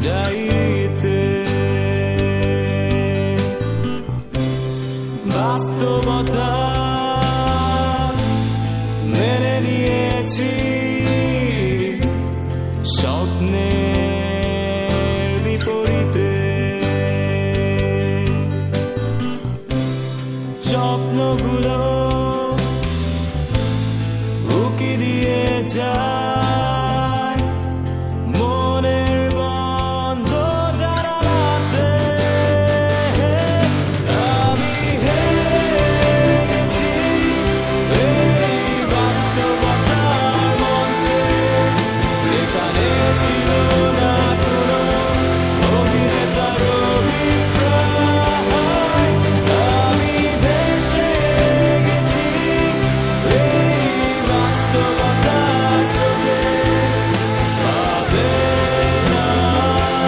ডায়েরিতে বাস্তবতা মেনে নিয়েছি, স্বপ্নের বিপরীতে স্বপ্নগুলো উকি দিয়ে যায় মনের বন্ধ জানালাতে। আমি হেরে গেছি এই বাস্তবতার মঞ্চে, যেখানে ছিল না কোনো অভিনেতার অভিপ্রায়। আমি ভেসে গেছি এই বাস্তবতার স্রোতে, পাবে না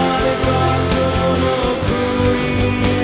আর কখনো কুড়িয়ে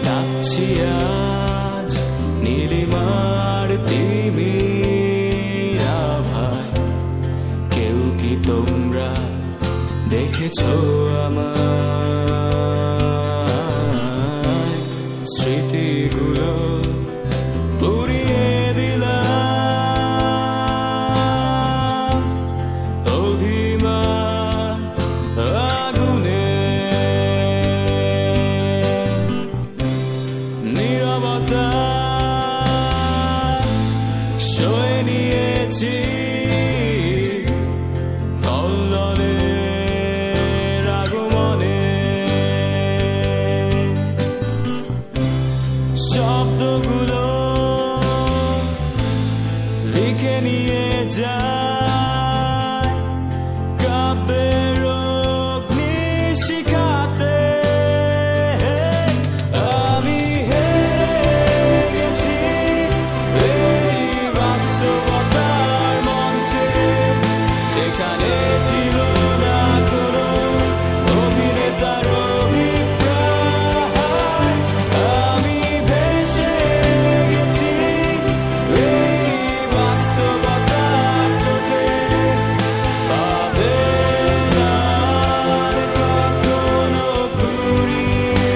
ডাকছি আজ নীলিমার তিমির আভায়। কেউ কি তোমরা দেখেছো আমায়? স্মৃতিগুলো পুড়িয়ে দিলাম অভিমান আগুনে। নীরবতা সয়ে নিয়েছি কল্লোলের আগমনে। শব্দগুলো লিখে নিয়ে যায় কাব্যের অগ্নিশিখাতে। আমি হেরে গেছি এই বাস্তবতার মঞ্চে, যেখানে ছিল না কোনো অভিনেতার অভিপ্রায়। আমি ভেসে গেছি এই বাস্তবতার স্রোতে, পাবে না আর কখনো কুড়িয়ে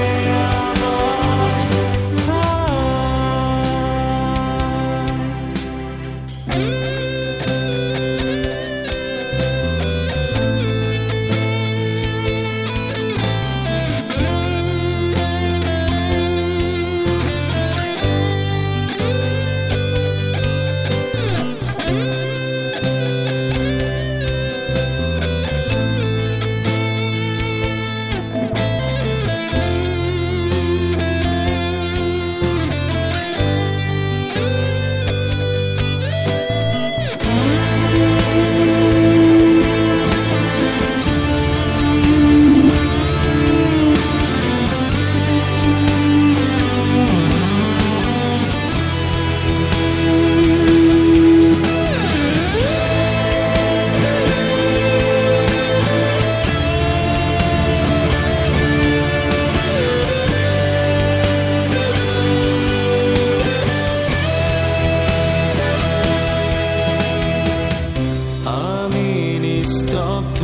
আমি নিস্তব্ধ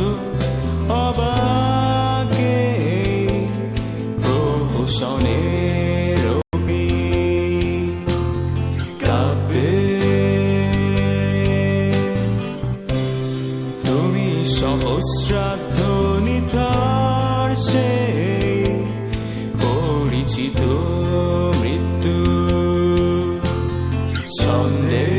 অবাকে প্রহসনের কাব্যে। তুমি সহস্রাব্দ নিথর সেই পরিচিত মৃত্যু ছন্দে।